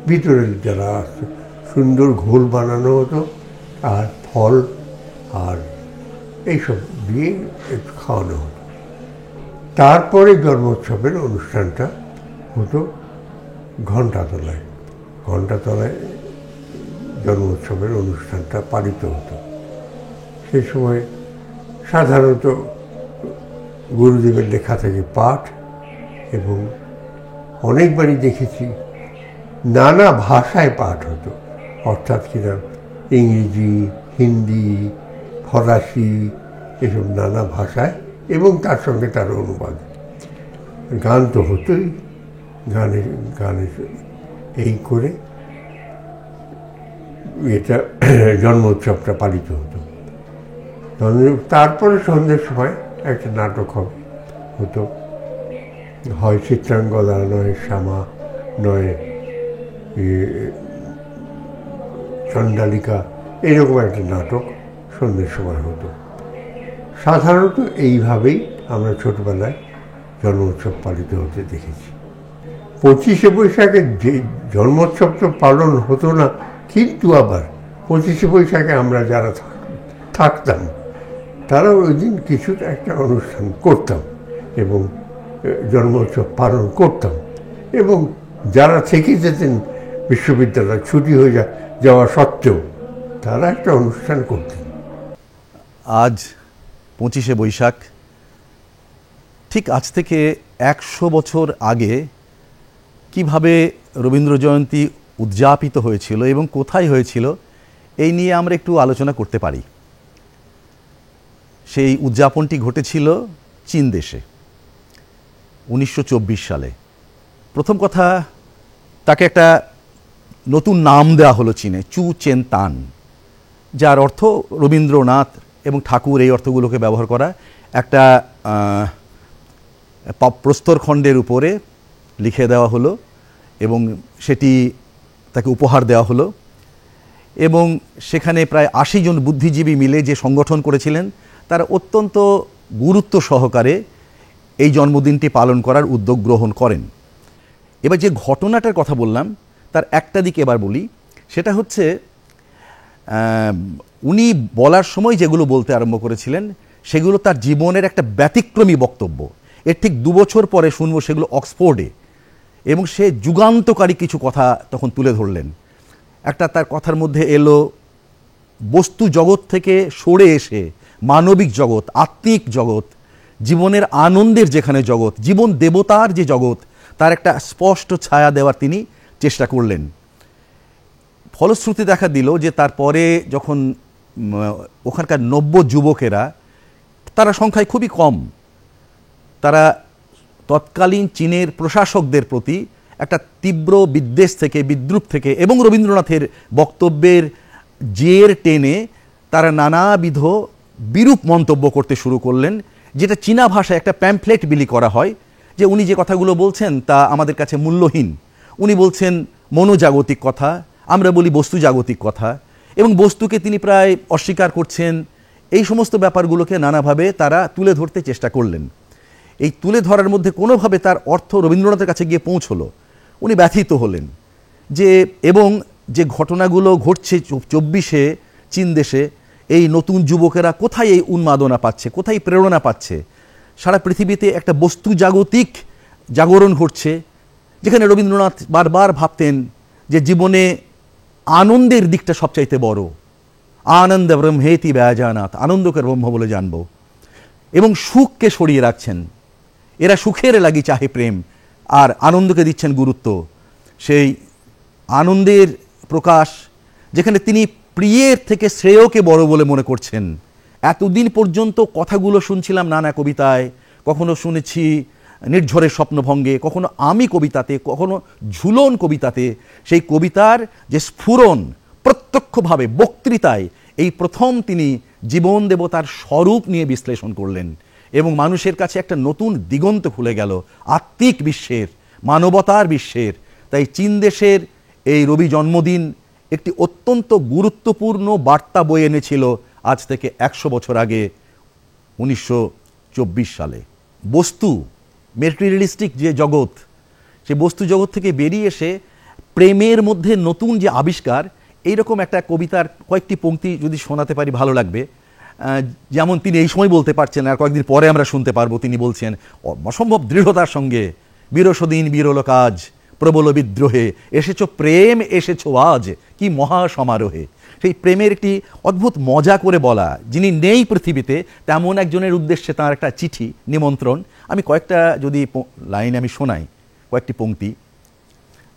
ভিতরে যারা আসতো সুন্দর ঘোল বানানো হতো, আর ফল আর এইসব দিয়ে একটু খাওয়ানো হতো। তারপরে জন্মোৎসবের অনুষ্ঠানটা হতো ঘণ্টাতলায়, ঘণ্টাতলায় জন্মোৎসবের অনুষ্ঠানটা পালিত হতো। সেই সময় সাধারণত গুরুদেবের লেখা থেকে পাঠ, এবং অনেকবারই দেখেছি নানা ভাষায় পাঠ হতো, অর্থাৎ কিনা ইংরেজি, হিন্দি, ফরাসি, এসব নানা ভাষায়, এবং তার সঙ্গে তার অনুবাদ। গান তো হতোই, গানে এই করে এটা জন্মোৎসবটা পালিত হতো। তারপরে সন্ধ্যের সময় একটা নাটক হতো, হয় চিত্রাঙ্গদা, নয় শ্যামা, নয় চণ্ডালিকা, এরকম একটা নাটক সন্ধ্যের সময় হতো। সাধারণত এইভাবেই আমরা ছোটবেলায় জন্মোৎসব পালিত হতে দেখেছি। 25শে বৈশাখে যে জন্মোৎসব তো পালন হতো না, কিন্তু আবার 25শে বৈশাখে আমরা যারা থাকতাম তারা ওই দিন কিছু একটা অনুষ্ঠান করতাম এবং জন্মোৎসব পালন করতাম, এবং যারা থেকে যেতেন বিশ্ববিদ্যালয় ছুটি হয়ে যাওয়া সত্ত্বেও তারা একটা অনুষ্ঠান করতেন। আজ 25শে বৈশাখ, ঠিক আজ থেকে 100 বছর আগে কিভাবে রবীন্দ্র জয়ন্তী উদযাপিত হয়েছিল এবং কোথায় হয়েছিল, এই নিয়ে আমরা একটু আলোচনা করতে পারি। সেই উদযাপনটি ঘটেছিল চীন দেশে 1924 সালে। প্রথম কথা, তাকে একটা নতুন নাম দেওয়া হলো চীনে, চু চেন তান, যার অর্থ রবীন্দ্রনাথ এবং ঠাকুর, এই অর্থগুলোকে ব্যবহার করা। একটা প্রস্তরখণ্ডের উপরে লিখে দেওয়া হলো এবং সেটি তাকে উপহার দেওয়া হলো, এবং সেখানে প্রায় 80 জন বুদ্ধিজীবী মিলে যে সংগঠন করেছিলেন তারা অত্যন্ত গুরুত্ব সহকারে এই জন্মদিনটি পালন করার উদ্যোগ গ্রহণ করেন। এবার যে ঘটনাটার কথা বললাম তার একটা দিক এবার বলি, সেটা হচ্ছে উনি বলার সময় যেগুলো বলতে আরম্ভ করেছিলেন সেগুলো তার জীবনের একটা ব্যতিক্রমী বক্তব্য। এর ঠিক 2 বছর পরে শুনবো সেগুলো অক্সফোর্ডে, এবং সে যুগান্তকারী কিছু কথা তখন তুলে ধরলেন। একটা তার কথার মধ্যে এলো বস্তু জগৎ থেকে সরে এসে মানবিক জগৎ, আত্মিক জগৎ, জীবনের আনন্দের যেখানে জগৎ, জীবন দেবতার যে জগৎ, তার একটা স্পষ্ট ছায়া দেওয়ার তিনি চেষ্টা করলেন। ফলশ্রুতি দেখা দিল যে তারপরে যখন ওখানকার নব্য যুবকেরা, তারা সংখ্যায় খুবই কম, তারা তৎকালীন চীনের প্রশাসকদের প্রতি একটা তীব্র বিদ্বেষ থেকে, বিদ্রুপ থেকে এবং রবীন্দ্রনাথের বক্তব্যের জের টেনে তারা নানাবিধ বিরূপ মন্তব্য করতে শুরু করলেন, যেটা চীনা ভাষায় একটা প্যাম্পলেট বিলি করা হয় যে উনি যে কথাগুলো বলছেন তা আমাদের কাছে মূল্যহীন। উনি বলছেন মনোজাগতিক কথা, আমরা বলি বস্তু জাগতিক কথা, এবং বস্তুকে তিনি প্রায় অস্বীকার করছেন। এই সমস্ত ব্যাপারগুলোকে নানাভাবে তারা তুলে ধরতে চেষ্টা করলেন। এই তুলে ধরার মধ্যে কোনোভাবে তার অর্থ রবীন্দ্রনাথের কাছে গিয়ে পৌঁছলো। উনি ব্যথিত হলেন যে, এবং যে ঘটনাগুলো ঘটছে 24শে চীন দেশে, এই নতুন যুবকেরা কোথায় এই উন্মাদনা পাচ্ছে, কোথায় প্রেরণা পাচ্ছে। সারা পৃথিবীতে একটা বস্তু জাগতিক জাগরণ ঘটছে, যেখানে রবীন্দ্রনাথ বারবার ভাবতেন যে জীবনে আনন্দের দিকটা সবচাইতে বড়। আনন্দ ব্রহ্মেতি ব্যজানাথ, আনন্দকে ব্রহ্ম বলে জানব, এবং সুখকে সরিয়ে রাখছেন। এরা সুখের লাগি চাহে প্রেম, আর আনন্দকে দিচ্ছেন গুরুত্ব। সেই আনন্দের প্রকাশ, যেখানে তিনি প্রিয়ের থেকে শ্রেয়কে বড় বলে মনে করছেন, এতদিন পর্যন্ত কথাগুলো শুনছিলাম নানা কবিতায়, কখনো শুনেছি নির্ঝরের স্বপ্নভঙ্গে, কখনো আমি কবিতাতে, কখনো ঝুলন কবিতাতে। সেই কবিতার যে স্ফুরণ প্রত্যক্ষভাবে বক্তৃতায় এই প্রথম তিনি জীবন দেবতার স্বরূপ নিয়ে বিশ্লেষণ করলেন এবং মানুষের কাছে একটা নতুন দিগন্ত খুলে গেল আত্মিক বিশ্বের, মানবতার বিশ্বের। তাই চীন দেশের এই রবি জন্মদিন একটি অত্যন্ত গুরুত্বপূর্ণ বার্তা বয়ে এনেছিল আজ থেকে 100 বছর আগে 1924 সালে। বস্তু, মেটেরিয়ালিস্টিক যে জগৎ, সে বস্তু জগৎ থেকে বেরিয়ে এসে প্রেমের মধ্যে নতুন যে আবিষ্কার, এইরকম একটা কবিতার কয়েকটি পংক্তি যদি শোনাতে পারি ভালো লাগবে। যেমন তিনি এই সময় বলতে পারছেন, আর কয়েকদিন পরে আমরা শুনতে পারবো, তিনি বলছেন অসম্ভব দৃঢ়তার সঙ্গে, বিরসদিন বিরল কাজ প্রবল বিদ্রোহে এসেছ প্রেম এসেছ আজ কি মহা সমারোহে। সেই প্রেমের একটি অদ্ভুত মজা করে বলা, যিনি নেই পৃথিবীতে তেমন একজনের উদ্দেশ্যে তার একটা চিঠি, নিমন্ত্রণ। আমি কয়েকটা যদি লাইন আমি শোনাই, কয়েকটি পংক্তি।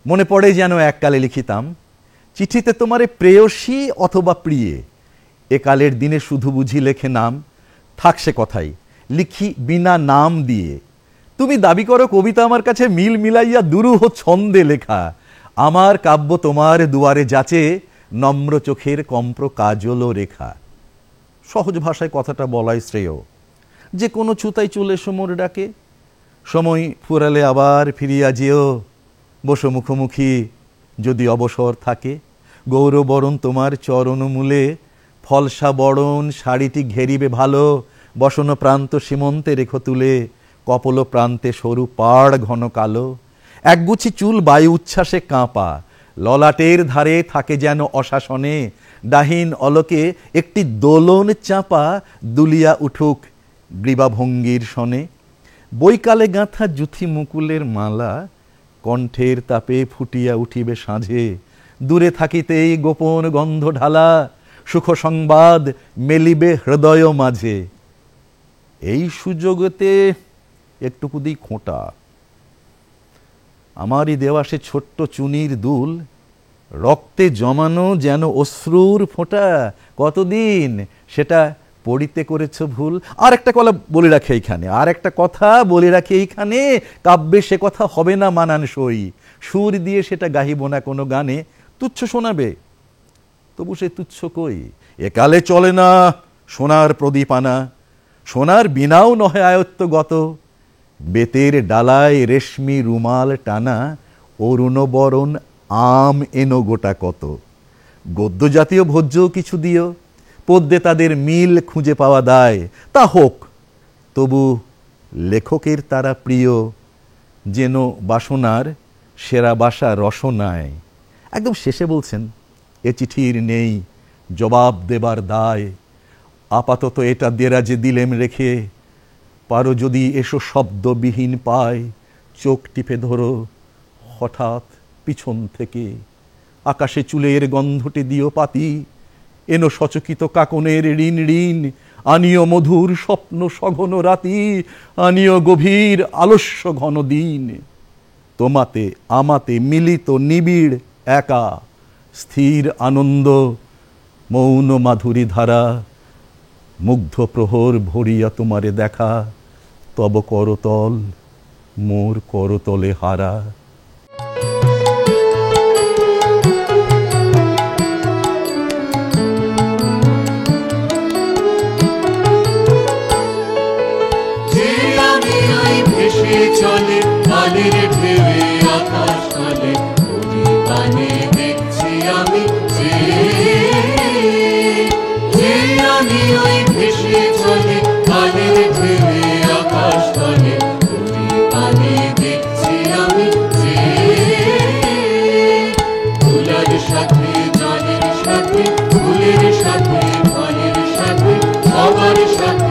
মনে পড়ে যেন এককালে লিখিতাম, চিঠিতে তোমারে প্রেয়সী অথবা প্রিয়ে, একালের দিনে শুধু বুঝি লেখে নাম, থাক সে কথাই লিখি বিনা নাম দিয়ে। তুমি দাবি করো কবিতা আমার কাছে মিল মিলাইয়া দুরূহ ছন্দে লেখা, আমার কাব্য তোমার দুয়ারে যাচে নম্র চোখের কম্প্র কাজল রেখা। সহজ ভাষায় কথাটা বলাই শ্রেয়। যে কোনো ছুতাই চলে সমর ডাকে, সময় ফুরালে আবার ফিরিয়া যেও, বসো মুখোমুখি যদি অবসর থাকে, গৌরবরণ তোমার চরণমূলে, ফলসা বরণ শাড়িটি ঘেরিবে ভালো, বসন প্রান্ত সীমন্তে রেখো তুলে, কপল প্রান্তে সরু পাড় ঘন কালো, একগুছি চুল বায়ু উচ্ছ্বাসে কাঁপা, ললাটের ধারে থাকে যেন অশাসনে, ডাহিন অলোকে একটি দোলন চাপা, দুলিয়া উঠুক গ্রীবাভঙ্গির শনে। বৈকালে গাঁথা জুথি মুকুলের মালা, কণ্ঠের তাপে ফুটিয়া উঠিবে সাঁঝে, দূরে থাকিতেই গোপন গন্ধ ঢালা, সুখ সংবাদ মেলিবে হৃদয় মাঝে। এই সুযোগতে একটুকু দিই খোঁটা, আমারই দেওয়া সে ছোট্ট চুনির দুল, রক্তে জমানো যেন অশ্রুর ফোঁটা, কতদিন সেটা পড়িতে করেছ ভুল। আর একটা কথা বলে রাখি এইখানে, আর একটা কথা বলে রাখি এইখানে, কাব্যে সে কথা হবে না মানানসই, সুর দিয়ে সেটা গাহিব না কোনো গানে, তুচ্ছ শোনাবে তবু সে তুচ্ছ কই। একালে চলে না সোনার প্রদীপ আনা, সোনার বিনাও নহে আয়ত্তগত, বেতের ডালায় রেশমি রুমাল টানা, অরুণ বরণ আম এনো গোটা কত। গদ্য জাতীয় ভোজ্য কিছু দিও, পদ্যে তাদের মিল খুঁজে পাওয়া দায়, তা হোক তবু লেখকের তারা প্রিয়, যেন বাসনার সেরা বাসা রসনায়। একদম শেষে বলছেন, এ চিঠির নেই জবাব দেবার দায়, আপাতত এটা দেরাজে দিলেম রেখে, পারো যদি এসো শব্দবিহীন পায়, চোখ টিপে ধরো হঠাৎ পিছন থেকে, আকাশে চুলের গন্ধটি দিও পাতি, এনো সচকিত কাকনের ঋণ ঋণ, আনিও মধুর স্বপ্ন সঘন রাতি, আনিও গভীর আলস্য ঘন দিন। তোমাতে আমাতে মিলিত নিবিড় একা, স্থির আনন্দ মৌন মাধুরী ধারা, মুগ্ধ প্রহর ভরিয়া তোমারে দেখা, তব করতল মোর করতলে হারা। যে আমি ওই ভেসে চলে কালের ঢেউয়ে আকাশ তলে, ওই পানে দেখছি আমি যে আমি ওই ভেসে চলে কালের ঢেউয়ে আকাশ তলে, ওই পানে দেখছি আমি ফুলের সাথে জলের সাথে, ফুলের সাথে ফলের সাথে, সবার সাথে